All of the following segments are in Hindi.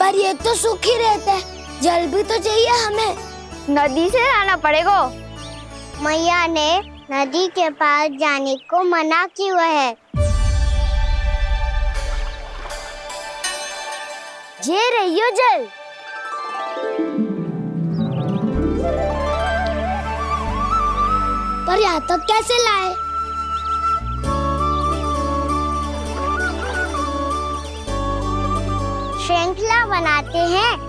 पर ये तो सूखी रहता है, जल भी तो चाहिए हमें। नदी से लाना पड़ेगा। मैया ने नदी के पास जाने को मना किया है। ये रहियो जल। पर यहाँ तक कैसे लाए? श्रृंखला बनाते हैं।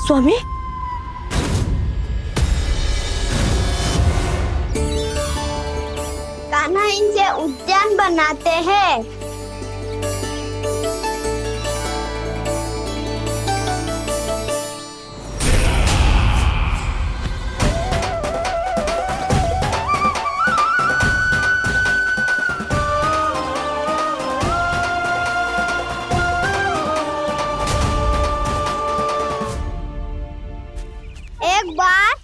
स्वामी, कान्हा इनसे उद्यान बनाते हैं। एक बार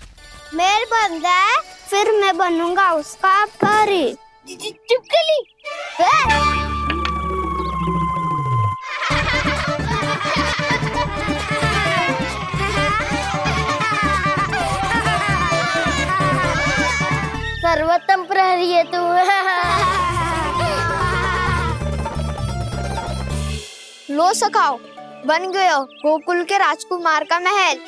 मेल बन जाए फिर मैं बनूंगा उसका परी। चुपकली। सर्वोत्तम प्रहरी है तू। लो सखाओ, बन गयो गोकुल के राजकुमार का महल।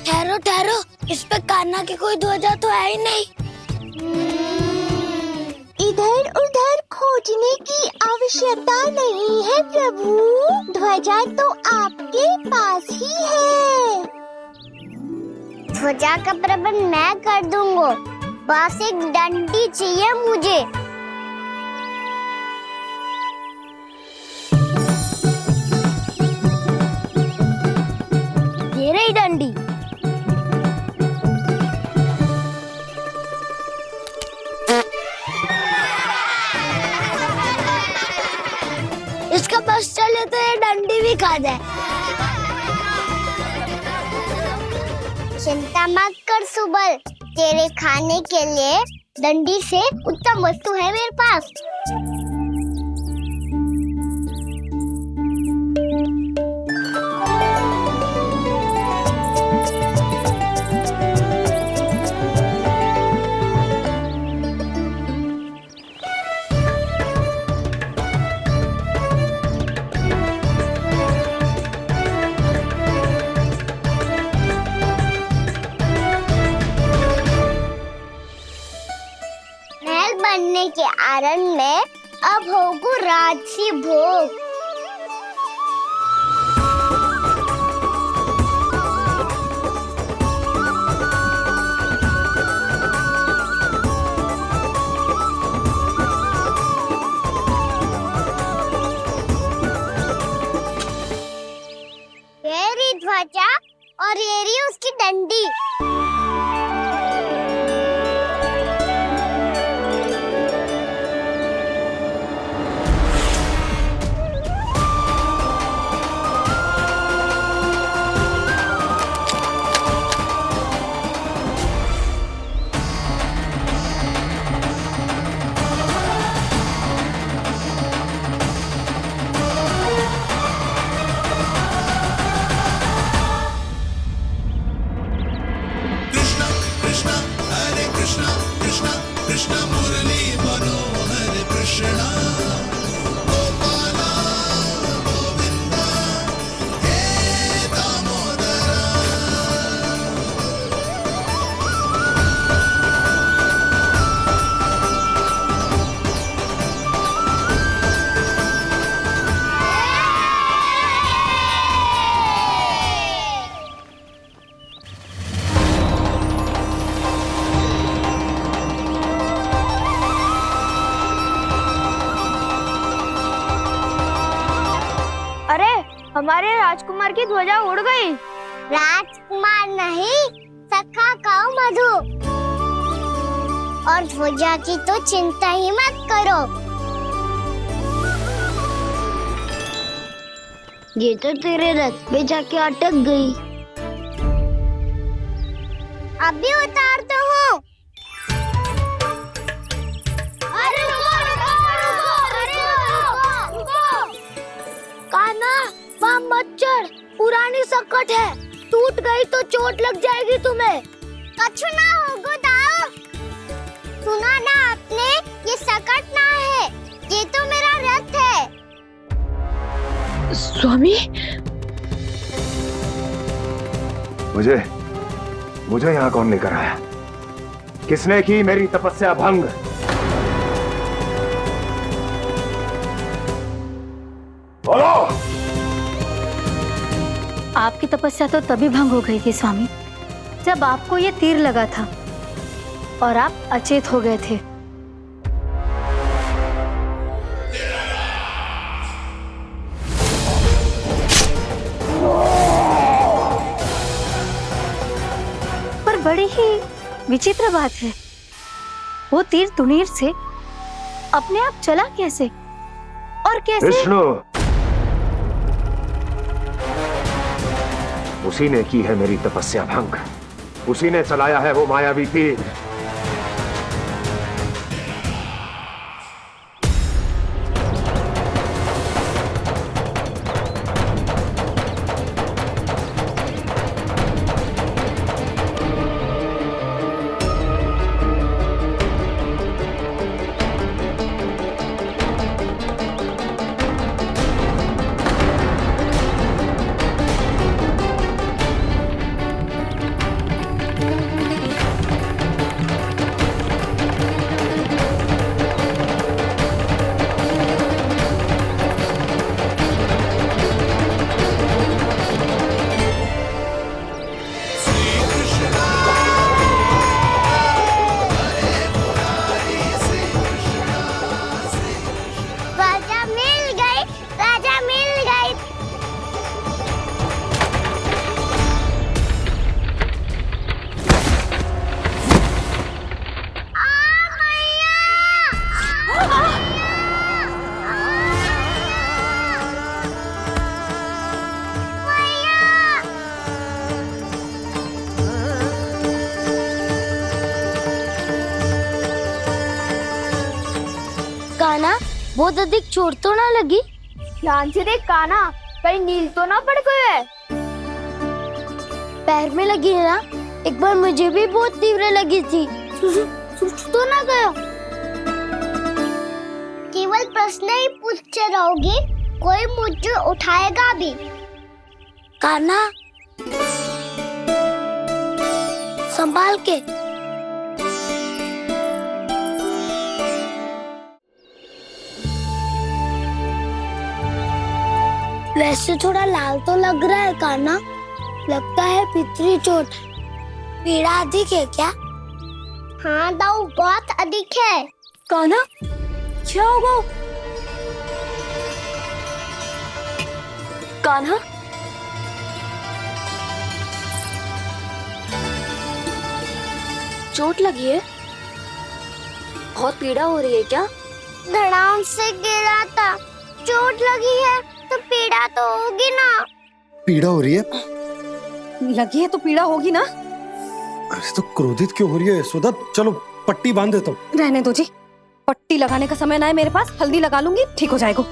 ठहरो ठहरो, इस पे कान्हा की कोई ध्वजा तो है ही नहीं। इधर उधर खोजने की आवश्यकता नहीं है प्रभु, ध्वजा तो आपके पास ही है। ध्वजा का प्रबंध मैं कर दूंगा, बस एक डंडी चाहिए मुझे। ये रही डंडी। इसका बस चले तो ये डंडी भी खा जाए। चिंता मत कर सुबल, तेरे खाने के लिए डंडी से उत्तम वस्तु है मेरे पास। बनने के आरण में अब होगू राजसी भोग। ये रही ध्वजा और ये रही उसकी डंडी। हमारे राजकुमार की ध्वजा उड़ गई। राजकुमार नहीं, सखा कहो मधु। और ध्वजा की तो चिंता ही मत करो। ये तो तेरे रथ पे जाके अटक गई। अभी उतारता हूँ। अरे कान्हा, वहाँ मत चढ़, पुरानी सकट है, टूट गई तो चोट लग जाएगी तुम्हें। कछु ना होगा दाऊ। सुना ना आपने, ये सकट ना है, ये तो मेरा रथ है। स्वामी, मुझे यहाँ कौन लेकर आया? किसने की मेरी तपस्या भंग? बोलो। आपकी तपस्या तो तभी भंग हो गई थी स्वामी, जब आपको ये तीर लगा था और आप अचेत हो गए थे। पर बड़ी ही विचित्र बात है, वो तीर तुनीर से अपने आप चला कैसे और कैसे? विष्णु, उसी ने की है मेरी तपस्या भंग, उसी ने चलाया है वो मायावी तीर। राजा मिल गई। कान्हा, बहुत अधिक चोट तो ना लगी? ध्यान से देख कान्हा, कहीं नील तो ना पड़ गए? पैर में लगी है ना? एक बार मुझे भी बहुत तीव्र लगी थी। सूझ तो ना गया? केवल प्रश्न ही पूछते रहोगे, कोई मुझे उठाएगा भी? कान्हा, संभाल के। वैसे थोड़ा लाल तो लग रहा है कान्हा, लगता है पितरी चोट। पीड़ा अधिक है क्या? हाँ दाऊ, बहुत अधिक है। कान्हा, क्या होगा? कान्हा, चोट लगी है? बहुत पीड़ा हो रही है क्या? धड़ाम से गिरा था, चोट लगी है तो पीड़ा तो होगी ना। पीड़ा हो रही है? लगी है तो पीड़ा होगी ना। अरे तो क्रोधित क्यों हो रही है यशोदा? चलो पट्टी बांध देता हूँ। रहने दो जी, पट्टी लगाने का समय ना है मेरे पास, हल्दी लगा लूंगी, ठीक हो जाएगा।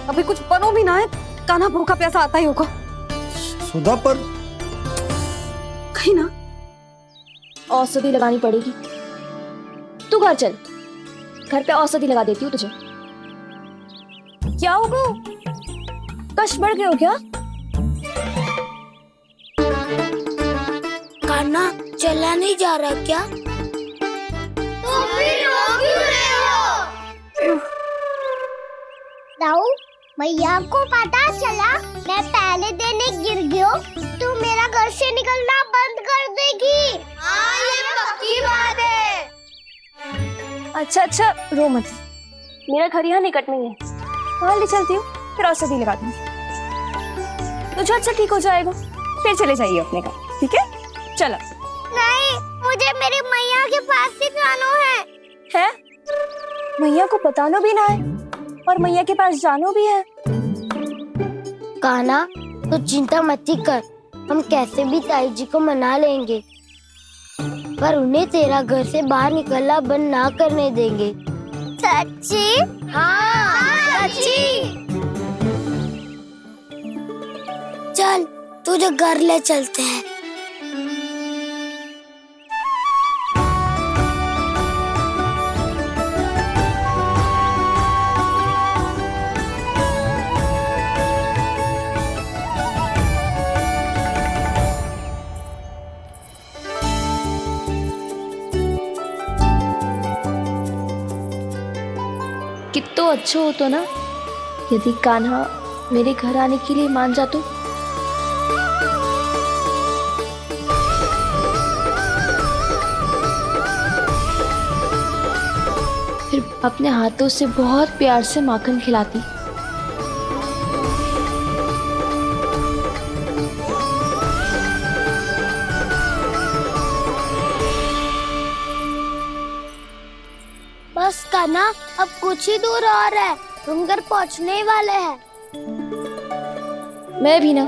अभी कुछ बनो भी ना है, कान्हा भूखा प्यासा आता ही होगा। सुधा पर कहीं ना औषधि लगानी पड़ेगी। तू घर चल, घर पे औषधि लगा देती हूँ तुझे। क्या होगा? कष्ट बढ़ गए हो क्या? कान्हा, चला नहीं जा रहा क्या? तो फिर रो क्यों रहे हो? दाऊ, भैया को पता चला मैं पहले दिन ही गिर गया, तू मेरा घर से निकलना बंद कर देगी। हाँ, ये पक्की बात है। अच्छा, रो मत। मेरा घर यहाँ निकट नहीं है, वहाँ ले चलती हूँ, फिर औषधि लगा दूंगी। तो झट से ठीक हो जाएगा। फिर चले जाइए अपने घर, ठीक है? चलो। नहीं, मुझे मेरी मैया के पास ही जाना है। मैया को बताना भी ना है और मैया के पास जानो भी है। कान्हा, तो चिंता मत ही कर, हम कैसे भी ताई जी को मना लेंगे, पर उन्हें तेरा घर से बाहर निकलना बंद ना करने देंगे। सच्ची? हाँ, सच्ची। चल तुझे घर ले चलते हैं। कितना अच्छा हो तो ना यदि कान्हा मेरे घर आने के लिए मान जा तो। फिर अपने हाथों से बहुत प्यार से माखन खिलाती। बस कान्हा, अब कुछ ही दूर और है, हम घर पहुंचने ही वाले हैं। मैं भी ना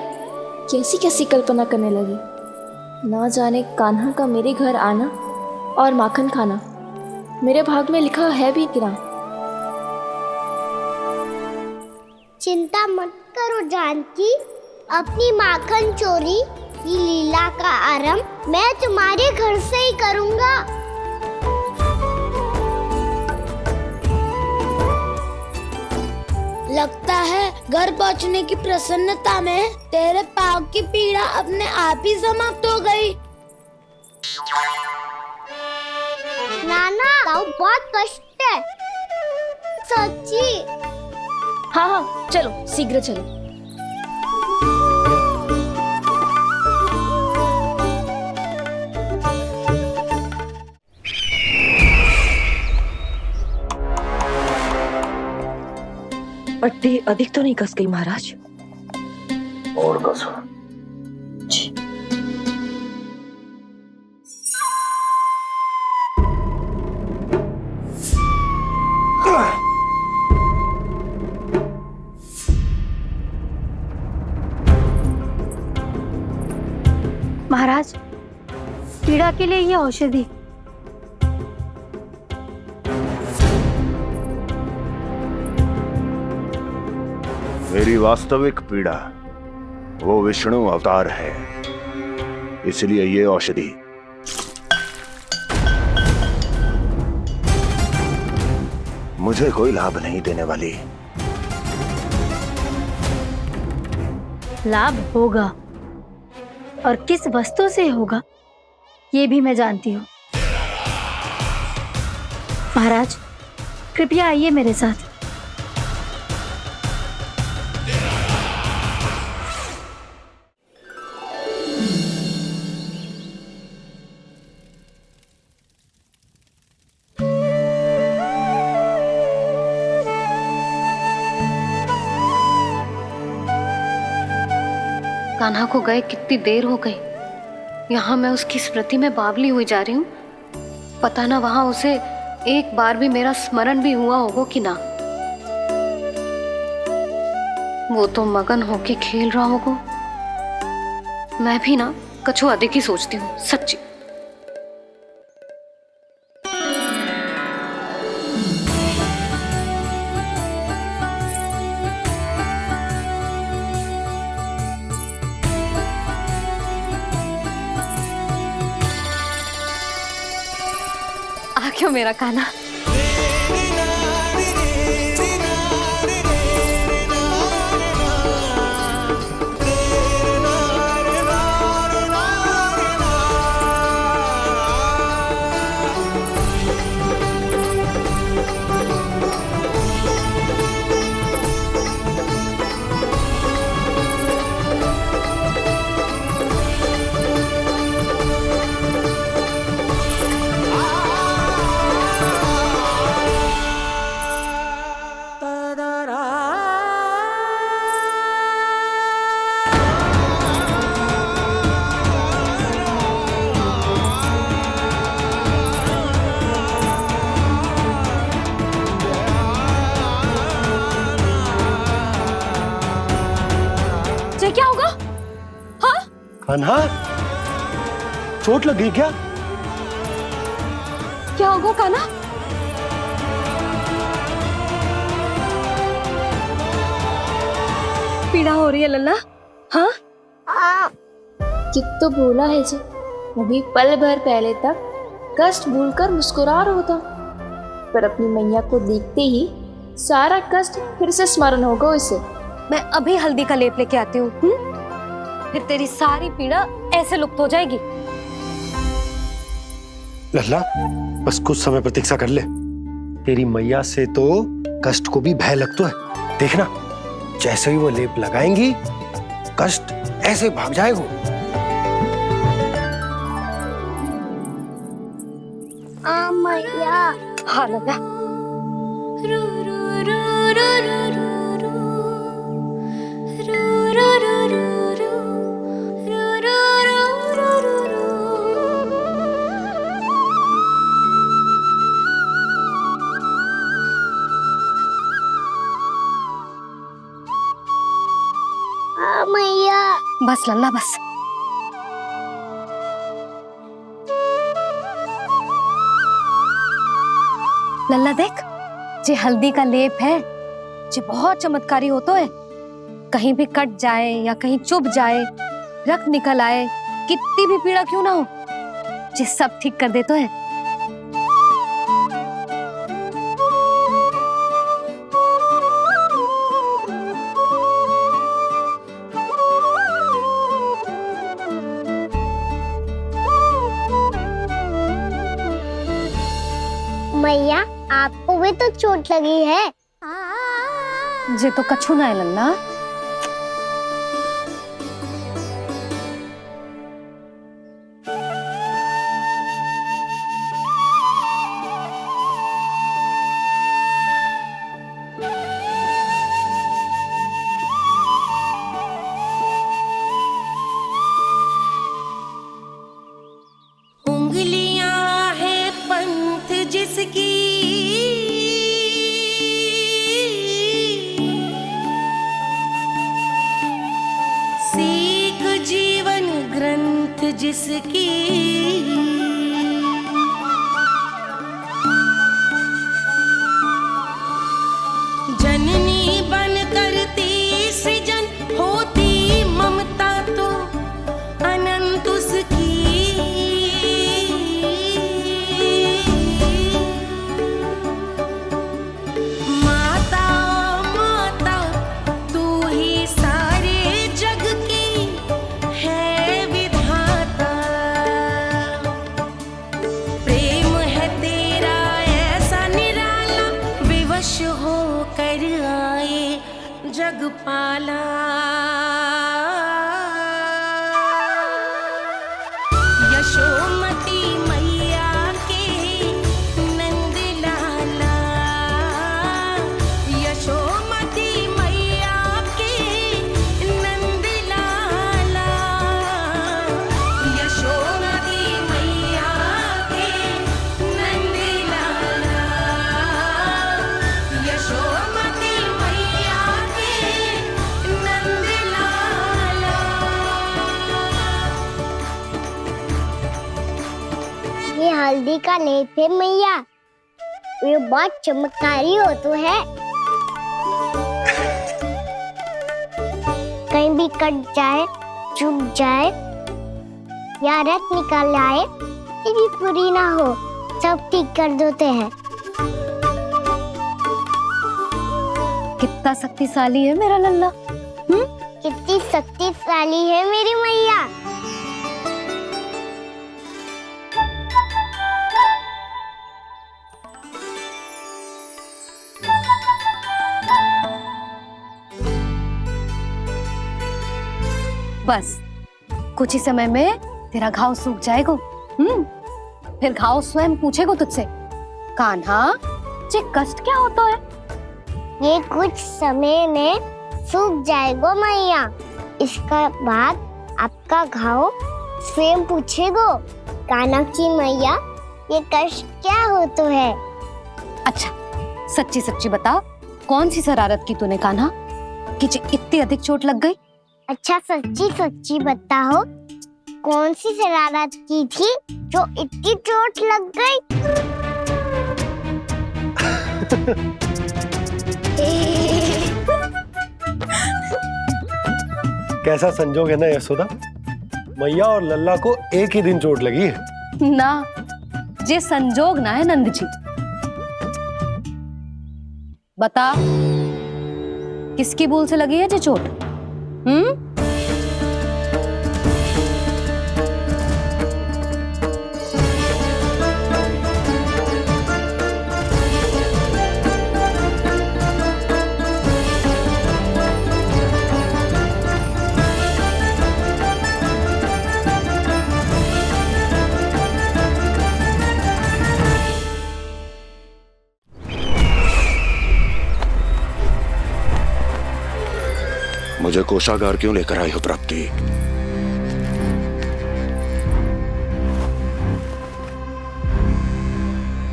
कैसी कैसी कल्पना करने लगी। ना जाने कान्हा का मेरे घर आना और माखन खाना मेरे भाग में लिखा है भी कि ना। चिंता मत करो जानकी, अपनी माखन चोरी की लीला का आरंभ मैं तुम्हारे घर से ही करूंगा। लगता है घर पहुंचने की प्रसन्नता में तेरे पाँव की पीड़ा अपने आप ही समाप्त हो गई। नाना, पाँव बहुत कष्ट है। सच्ची? हाँ हाँ, चलो शीघ्र चलो। पट्टी अधिक तो नहीं कस गई महाराज? और कसो। महाराज, पीड़ा के लिए ये औषधि। मेरी वास्तविक पीड़ा वो विष्णु अवतार है, इसलिए ये औषधि। मुझे कोई लाभ नहीं देने वाली। लाभ होगा, और किस वस्तु से होगा ये भी मैं जानती हूँ। महाराज, कृपया आइए मेरे साथ। कान्हा को गए कितनी देर हो गई। यहाँ मैं उसकी स्मृति में बावली हुई जा रही हूँ। पता ना वहां उसे एक बार भी मेरा स्मरण भी हुआ होगा कि ना। वो तो मगन होके खेल रहा होगा। मैं भी ना कछु अधिक ही सोचती हूँ, सच्ची। आ क्यों मेरा कान्हा? तुझे क्या होगा? हाँ? कान्हा, चोट लग गई क्या? क्या होगा कान्हा? पीड़ा हो रही है लल्ला? हाँ? कित तो बोला है जी, अभी पल भर पहले तक कष्ट भूलकर मुस्कुरा रहा था, पर अपनी मैया को देखते ही सारा कष्ट फिर से स्मरण होगा उसे। मैं अभी हल्दी का लेप लेके आती हूँ, फिर तेरी सारी पीड़ा ऐसे लुप्त हो जाएगी। लल्ला, बस कुछ समय प्रतीक्षा कर ले। तेरी मैया से तो कष्ट को भी भय लगता है। देखना, जैसे ही वो लेप लगाएंगी, कष्ट ऐसे भाग जाएगा। मैया। हाँ लल्ला। मैया। बस लल्ला बस। लल्ला देख, जे हल्दी का लेप है, जे बहुत चमत्कारी होतो है। कहीं भी कट जाए या कहीं चुभ जाए, रक्त निकल आए, कितनी भी पीड़ा क्यों ना हो, जे सब ठीक कर देतो है। मैया, आपको भी तो चोट लगी है। जे तो कछु ना है लल्ला। उंगलियां है पंथ जिसकी, सीख जीवन ग्रंथ जिसकी, जननी बन करती सृजन होती ममता तो अनंत उसकी। जगपाला यशोमती मैया के नंद लाला, यशोमती मैया के नंद लाला, यशोमती मैया के नंद लाला, यशोमती मैया ये हल्दी का लेप है मैया, ये बहुत चमत्कारी हो तो है। कहीं भी कट जाए, चुभ जाए या रक्त निकल आए, ये भी पूरी ना हो, सब ठीक कर देते हैं। कितना शक्तिशाली है मेरा लल्ला। कितनी शक्तिशाली है मेरी मैया। बस कुछ ही समय में तेरा घाव सूख जाएगा। फिर घाव स्वयं पूछेगा तुझसे, कान्हा ये कष्ट क्या होता है? ये कुछ समय में सूख जाएगा मैया। इसका बाद आपका घाव स्वयं पूछेगा, कान्हा की मैया ये कष्ट क्या होता है। अच्छा सच्ची सच्ची बता, कौन सी शरारत की तूने कान्हा कि इतनी अधिक चोट लग गई? अच्छा सच्ची सच्ची बताओ, कौन सी शरारत की थी जो इतनी चोट लग गई? कैसा संजोग है ना यशोदा, मैया और लल्ला को एक ही दिन चोट लगी है। ना जे संजोग ना है नंद जी। बता किसकी भूल से लगी है जे चोट? मुझे कोषागार क्यों लेकर आई हो प्राप्ति?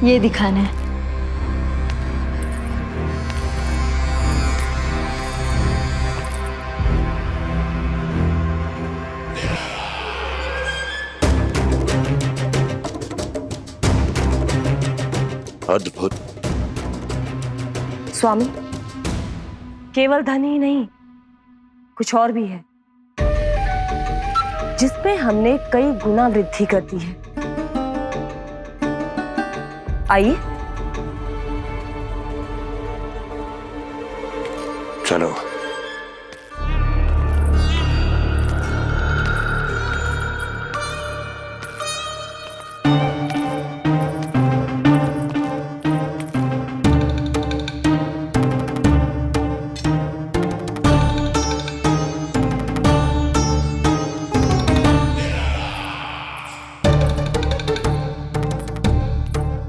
ये दिखाना है। अद्भुत। स्वामी, केवल धन ही नहीं, कुछ और भी है जिसमें हमने कई गुना वृद्धि कर दी है। आइए चलो।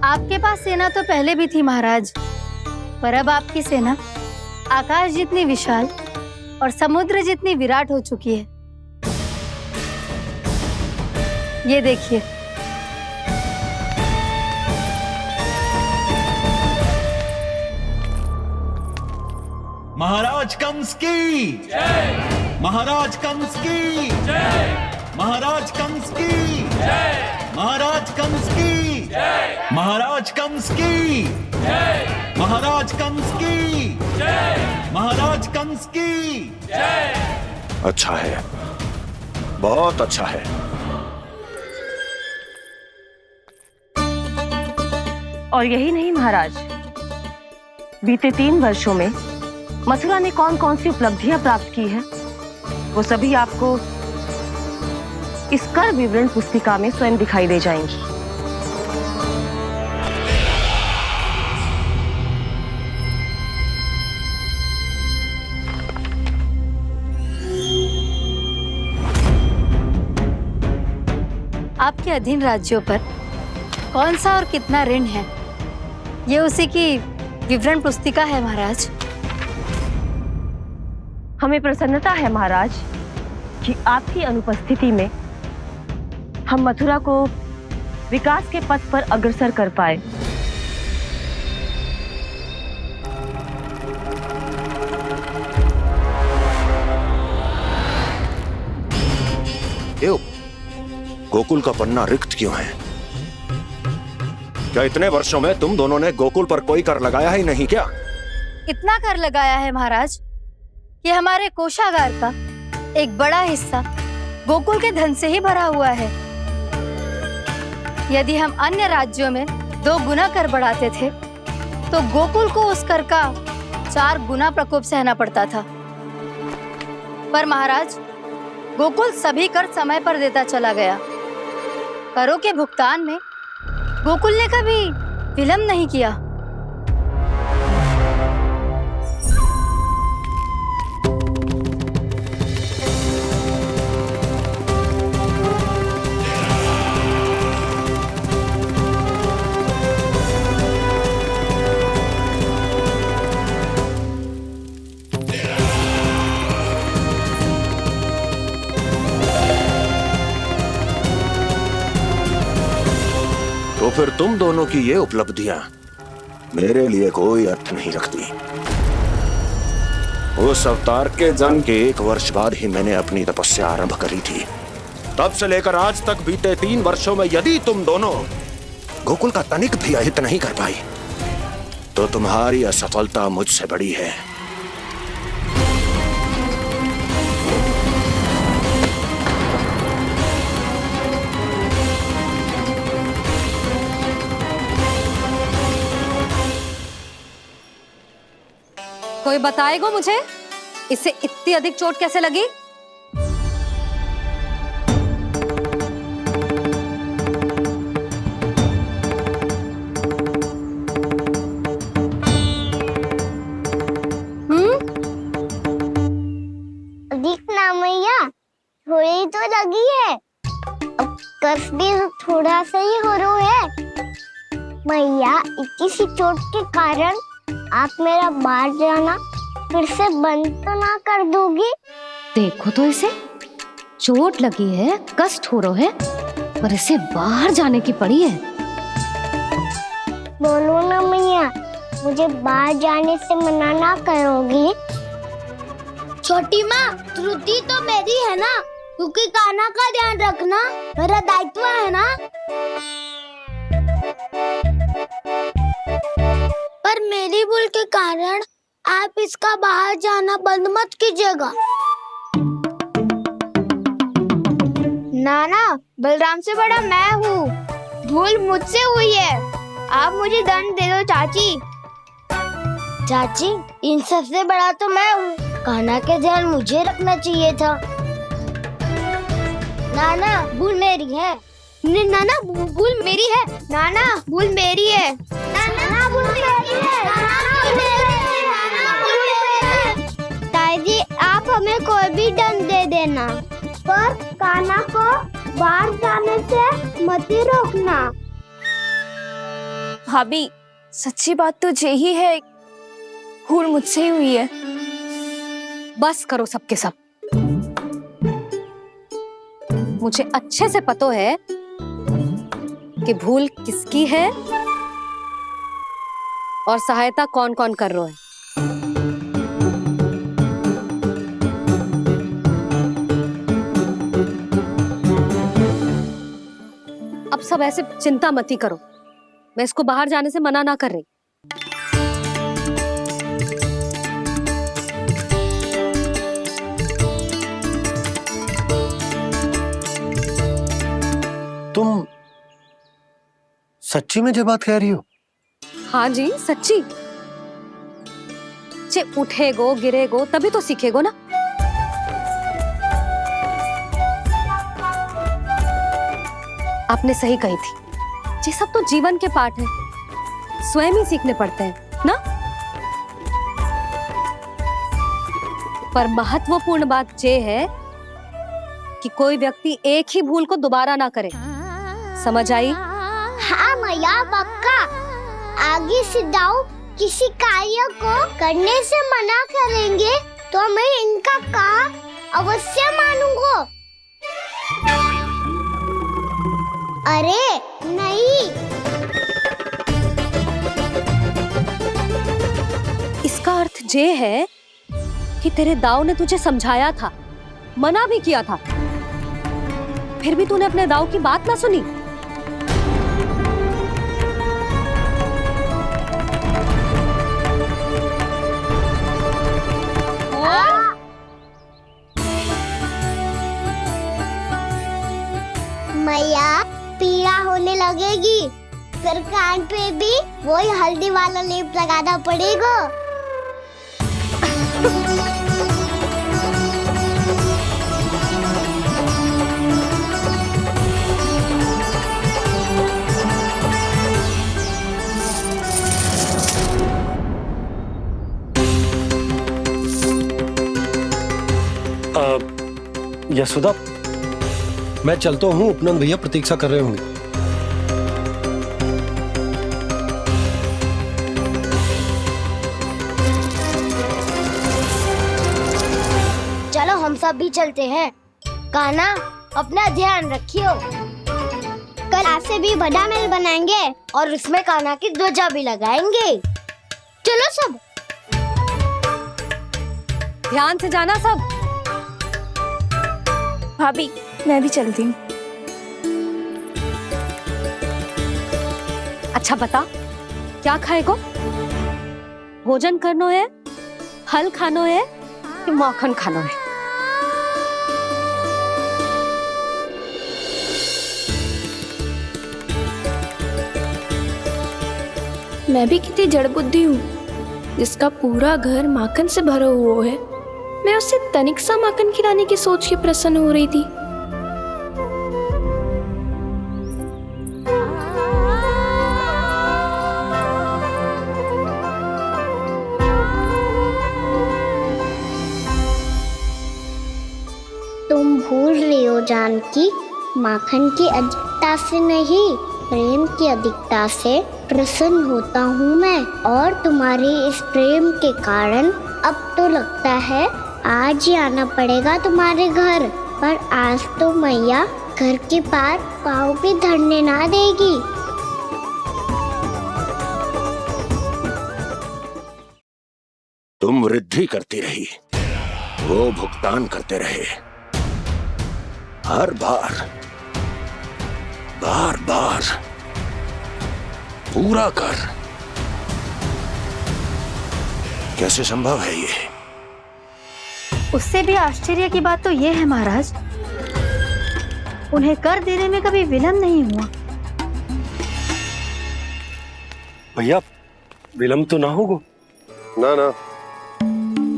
आपके पास सेना तो पहले भी थी महाराज, पर अब आपकी सेना आकाश जितनी विशाल और समुद्र जितनी विराट हो चुकी है। ये देखिए। महाराज कंस की जय। महाराज कंस की जय। महाराज कंस की जय। महाराज कंस की जय। महाराज कंस की जय। महाराज कंस की जय। महाराज कंस की जय। अच्छा है, बहुत अच्छा है। और यही नहीं महाराज, बीते 3 वर्षों में मथुरा ने कौन कौन सी उपलब्धियां प्राप्त की है, वो सभी आपको इस कर विवरण पुस्तिका में स्वयं दिखाई दे जाएंगी। आपके अधीन राज्यों पर कौन सा और कितना ऋण है, ये उसी की विवरण पुस्तिका है महाराज। हमें प्रसन्नता है महाराज कि आपकी अनुपस्थिति में हम मथुरा को विकास के पथ पर अग्रसर कर पाए। क्यों? गोकुल का पन्ना रिक्त क्यों है? क्या इतने वर्षों में तुम दोनों ने गोकुल पर कोई कर लगाया ही नहीं क्या? इतना कर लगाया है महाराज कि हमारे कोषागार का एक बड़ा हिस्सा गोकुल के धन से ही भरा हुआ है। यदि हम अन्य राज्यों में 2 गुना कर बढ़ाते थे तो गोकुल को उस कर का 4 गुना प्रकोप सहना पड़ता था। पर महाराज, गोकुल सभी कर समय पर देता चला गया। करों के भुगतान में गोकुल ने कभी विलंब नहीं किया। तो फिर तुम दोनों की ये उपलब्धियां मेरे लिए कोई अर्थ नहीं रखती। उस अवतार के जन्म के 1 वर्ष बाद ही मैंने अपनी तपस्या आरंभ करी थी। तब से लेकर आज तक बीते 3 वर्षों में यदि तुम दोनों गोकुल का तनिक भी अहित नहीं कर पाई तो तुम्हारी असफलता मुझसे बड़ी है। कोई बताएगा मुझे इसे इतनी अधिक चोट कैसे लगी? अधिक ना मैया, थोड़ी तो लगी है। अब कष्ट भी थोड़ा सा ही हो रहा है। मैया, इतनी सी चोट के कारण आप मेरा बाहर जाना फिर से बंद तो ना कर दोगी? देखो तो इसे, चोट लगी है, कष्ट हो रहा है, पर इसे बाहर जाने की पड़ी है। बोलो ना मैया, मुझे बाहर जाने से मना ना करोगी? छोटी माँ, त्रुटि तो मेरी है ना, क्योंकि कान्हा का ध्यान रखना मेरा दायित्व है ना। पर मेरी भूल के कारण आप इसका बाहर जाना बंद मत कीजिएगा। नाना, बलराम से बड़ा मैं हूँ, भूल मुझसे हुई है, आप मुझे दंड दे दो चाची। चाची, इन सबसे बड़ा तो मैं हूँ, कान्हा के ध्यान मुझे रखना चाहिए था। नाना, भूल मेरी है। नाना, भूल मेरी है। नाना, भूल मेरी है। नाना, भूल मेरी है। ताई जी, आप हमें कोई भी दंड दे देना, पर कान्हा को बाहर जाने से मत ही रोकना। भाभी, सच्ची बात तो यही है, भूल मुझसे ही हुई है। बस करो सबके सब। मुझे अच्छे से पता है कि भूल किसकी है और सहायता कौन कौन कर रहा है। अब सब ऐसे चिंता मत ही करो, मैं इसको बाहर जाने से मना ना कर रही। तुम सच्ची में जो बात कह रही हो? हाँ जी, सच्ची। जे उठेगो गिरेगो तभी तो सीखेगो ना। आपने सही कही थी, ये सब तो जीवन के पाठ है, स्वयं ही सीखने पड़ते हैं ना। पर महत्वपूर्ण बात ये है कि कोई व्यक्ति एक ही भूल को दोबारा ना करे, समझ आई? हाँ मैया, पक्का। आगे से दाऊ किसी कार्य को करने से मना करेंगे तो मैं इनका कहा अवश्य मानूंगा। अरे नहीं, इसका अर्थ ये है कि तेरे दाऊ ने तुझे समझाया था, मना भी किया था, फिर भी तूने अपने दाऊ की बात ना सुनी। मैया, पीड़ा होने लगेगी, फिर कान पे भी वही हल्दी वाला लेप लगाना पड़ेगा। यशोदा, मैं चलता हूँ, उपनंद भैया प्रतीक्षा कर रहे होंगे। चलो हम सब भी चलते हैं। कान्हा, अपना ध्यान रखियो। कल आज से भी बड़ा महल बनाएंगे और उसमें कान्हा की ध्वजा भी लगाएंगे। चलो सब। ध्यान से जाना सब। भाभी मैं भी चलती हूँ। अच्छा बता, क्या खाएगो? भोजन करनो है, हल खानो है कि माखन खानो है? मैं भी कितनी जड़ बुद्धि हूँ, जिसका पूरा घर माखन से भरा हुआ है। मैं उससे तनिक सा माखन खिलाने की सोच के प्रसन्न हो रही थी। तुम भूल रही हो जानकी, माखन की अधिकता से नहीं, प्रेम की अधिकता से प्रसन्न होता हूँ मैं। और तुम्हारे इस प्रेम के कारण अब तो लगता है आज ही आना पड़ेगा तुम्हारे घर। पर आज तो मैया घर के पार पाँव भी धरने ना देगी। तुम वृद्धि करती रही, वो भुगतान करते रहे। हर बार बार बार पूरा कर। कैसे संभव है ये? उससे भी आश्चर्य की बात तो ये है महाराज, उन्हें कर देने में कभी विलंब नहीं हुआ। भैया विलंब तो ना होगा? ना ना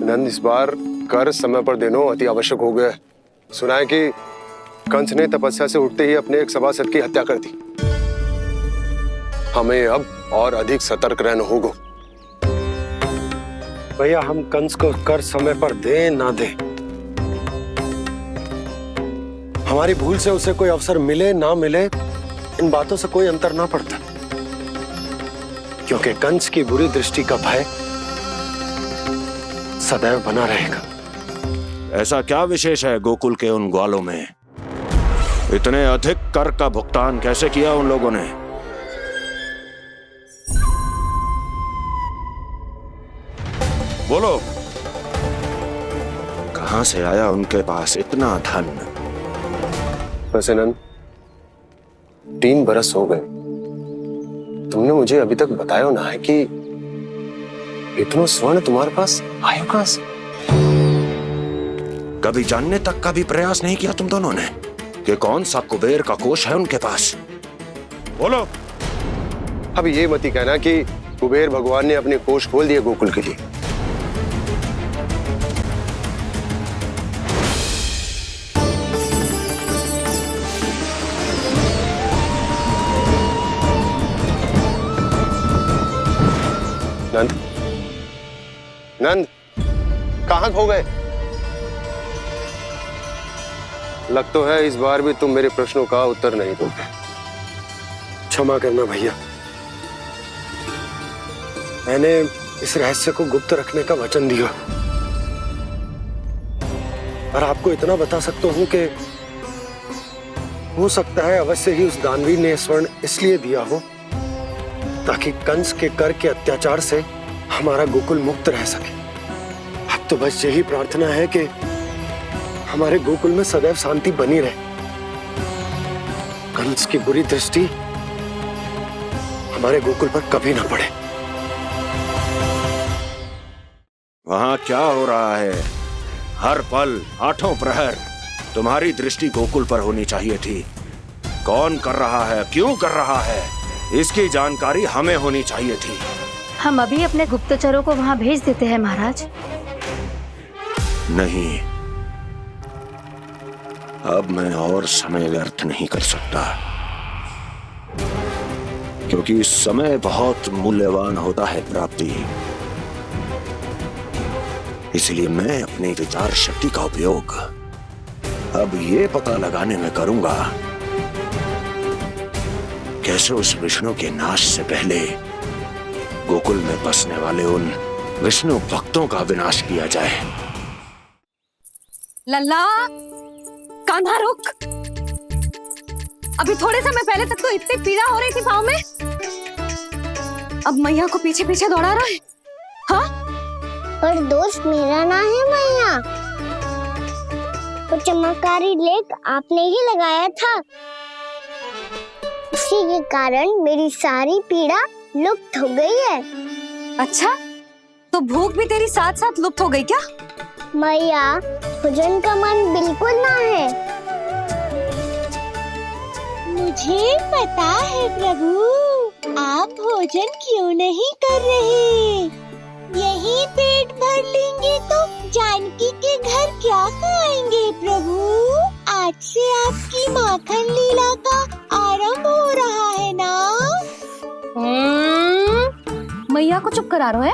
नंद, इस बार कर समय पर देना अति आवश्यक हो गया है। सुना है कि कंस ने तपस्या से उठते ही अपने एक सभासद की हत्या कर दी। हमें अब और अधिक सतर्क रहना होगा। भैया हम कंस को कर समय पर दे ना दे, हमारी भूल से उसे कोई अवसर मिले ना मिले, इन बातों से कोई अंतर ना पड़ता, क्योंकि कंस की बुरी दृष्टि का भय सदैव बना रहेगा। ऐसा क्या विशेष है गोकुल के उन ग्वालों में? इतने अधिक कर का भुगतान कैसे किया उन लोगों ने? बोलो, कहां से आया उनके पास इतना धन? वैसे नंद, 3 बरस हो गए, तुमने मुझे अभी तक बताया ना है कि इतना स्वर्ण तुम्हारे पास आया कहां से? कभी जानने तक का भी प्रयास नहीं किया तुम दोनों ने कि कौन सा कुबेर का कोष है उनके पास? बोलो। अब ये मत ही कहना कि कुबेर भगवान ने अपने कोष खोल दिए गोकुल के लिए। नंद, नंद, कहां खो गए? लग तो है इस बार भी तुम मेरे प्रश्नों का उत्तर नहीं दोगे। क्षमा करना भैया, मैंने इस रहस्य को गुप्त रखने का वचन दिया। और आपको इतना बता सकता हूं कि हो सकता है अवश्य ही उस दानवीर ने स्वर्ण इसलिए दिया हो ताकि कंस के कर के अत्याचार से हमारा गोकुल मुक्त रह सके। अब तो बस यही प्रार्थना है कि हमारे गोकुल में सदैव शांति बनी रहे, कंस की बुरी दृष्टि हमारे गोकुल पर कभी ना पड़े। वहां क्या हो रहा है? हर पल, आठों प्रहर तुम्हारी दृष्टि गोकुल पर होनी चाहिए थी। कौन कर रहा है, क्यों कर रहा है, इसकी जानकारी हमें होनी चाहिए थी। हम अभी अपने गुप्तचरों को वहां भेज देते हैं महाराज। नहीं, अब मैं और समय व्यर्थ नहीं कर सकता, क्योंकि समय बहुत मूल्यवान होता है प्राप्ति। इसलिए मैं अपनी विचार शक्ति का उपयोग अब ये पता लगाने में करूंगा कैसे उस विष्णु के नाश से पहले गोकुल में बसने वाले उन विष्णु भक्तों का विनाश किया जाए। लल्ला, कान्हा रुक। अभी थोड़े समय पहले तक तो इतनी पीड़ा हो रही थी पाँव में, अब मैया को पीछे पीछे दौड़ा रहा है। हाँ? पर दोस्त मेरा ना है मैया। वो चमत्कारी लेप आपने ही लगाया था, इसी के कारण मेरी सारी पीड़ा लुप्त हो गई है। अच्छा, तो भूख भी तेरी साथ साथ लुप्त हो गई क्या? मैया, भोजन का मन बिल्कुल ना है। मुझे पता है प्रभु, आप भोजन क्यों नहीं कर रहे। यही पेट भर लेंगे तो जानकी के घर क्या खाएंगे प्रभु। आज से आपकी माखन लीला का आरंभ हो रहा है ना। मैया को चुप करा रहे हो है?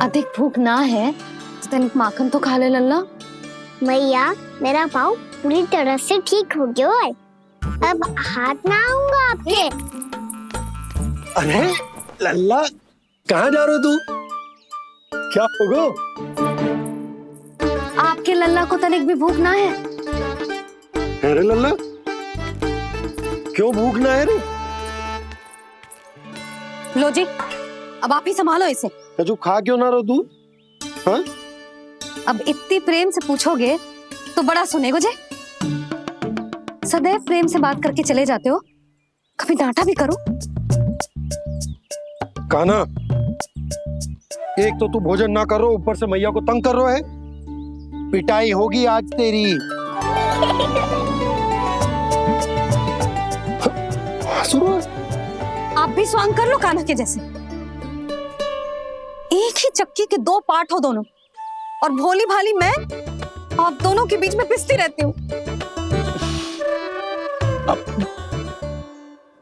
अधिक भूख ना है तो तनिक माखन तो खा ले लल्ला। मैया, मेरा पाँव पूरी तरह से ठीक हो गया है, अब हाथ ना आऊंगा आपके। अरे लल्ला, कहाँ जा रहे हो तू? क्या होगा? आपके लल्ला को तनिक भी भूख ना है? अरे लल्ला, क्यों भूख ना है रे? लो जी, अब आप ही संभालो इसे। तू खा क्यों ना रहो तू? हाँ? अब इतनी प्रेम से पूछोगे तो बड़ा सुनेगो जे। सदैव प्रेम से बात करके चले जाते हो, कभी डांटा भी करो। कान्हा, एक तो तू भोजन ना करो, ऊपर से मैया को तंग कर रहा है। पिटाई होगी आज तेरी। आप भी स्वांग कर लो कान्हा के जैसे। एक ही चक्की के दो पार्ट हो दोनों, और भोली भाली मैं आप दोनों के बीच में पिसती रहती हूँ।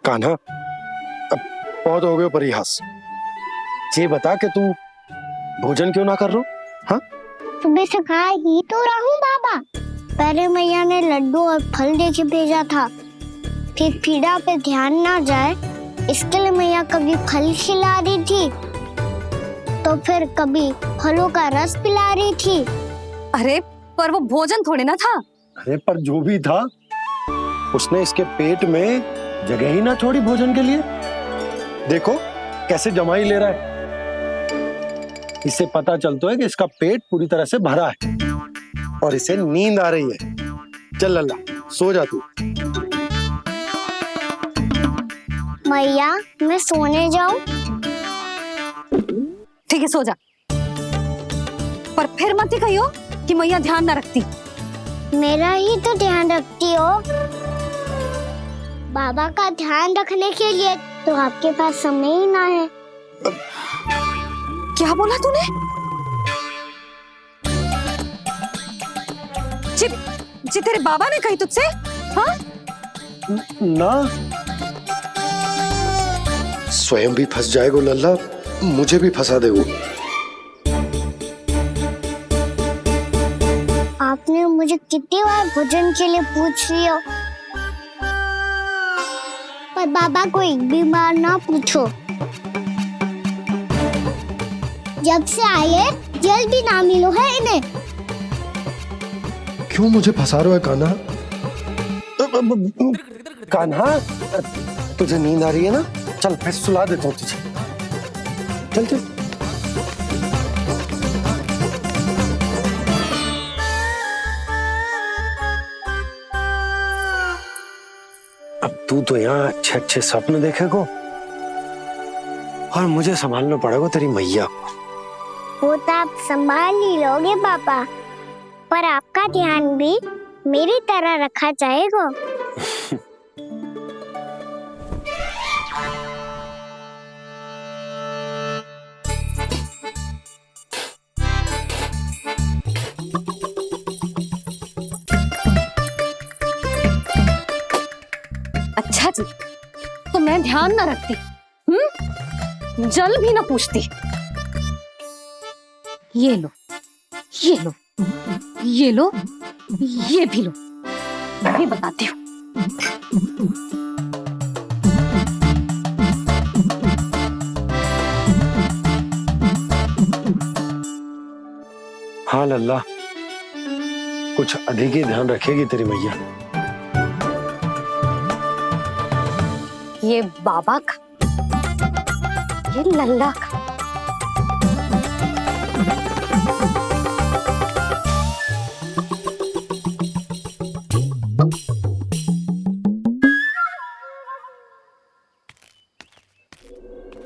कान्हा, अब बहुत हो गए परिहास। ये बता कि तू भोजन क्यों ना कर रहा? हाँ? सुबह से खा ही तो रहा हूँ बाबा। पहले मैया ने लड्डू और फल दे के भेजा था, फिर पीड़ा पे ध्यान ना जाए इसके लिए मैया कभी फल खिला रही थी तो फिर कभी फलों का रस पिला रही थी। अरे पर वो भोजन थोड़े ना था। अरे पर जो भी था, उसने इसके पेट में जगह ही ना छोड़ी भोजन के लिए। देखो कैसे जमाई ले रहा है। इससे पता चलता है कि इसका पेट पूरी तरह से भरा है और इसे नींद आ रही है। चल लल्ला, सो जा तू। मैया, मैं सोने जाऊं? ठीक है, सो जा। पर फिर मत ही कहियो कि मैया ध्यान ना रखती। मेरा ही तो ध्यान रखती हो। बाबा का ध्यान रखने के लिए तो आपके पास समय ही ना है। क्या बोला तूने? जी तेरे बाबा ने कही तुझसे? हाँ? ना, स्वयं भी फंस जाएगा लल्ला, मुझे भी फंसा दे वो। आपने मुझे कितनी बार भोजन के लिए पूछ लिया, पर बाबा को एक भी बार ना पूछो। जब से आए जल भी ना मिलो है इन्हें। क्यों मुझे फंसा रहा है कान्हा? कान्हा, तुझे नींद आ रही है ना? चल मैं सुला देता हूँ तुझे। चल चल। अब तू तो यहाँ अच्छे अच्छे सपने देखेगो और मुझे संभालना पड़ेगा तेरी मैया को। वो तो आप संभाल ही लोगे पापा, पर आपका ध्यान भी मेरी तरह रखा जाएगा। अच्छा जी, तो मैं ध्यान ना रखती, जल भी ना पूछती। ये लो, ये लो, ये लो, ये भी लो, मैं भी बताती हूँ। हाँ लल्ला, कुछ अधिक ही ध्यान रखेगी तेरी मैया। ये बाबा का, ये लल्ला का।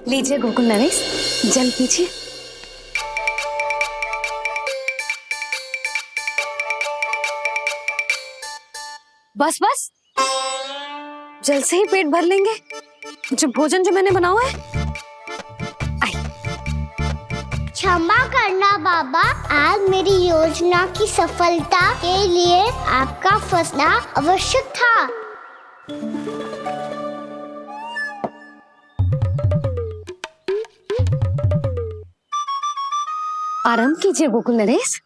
लीजिए गोकुल नरेश, जल पीजिए। बस बस, जल से ही पेट भर लेंगे। जो भोजन जो मैंने बनाया है। क्षमा करना बाबा, आज मेरी योजना की सफलता के लिए आपका फंसना आवश्यक था। आराम कीजिए गोकुल नरेश।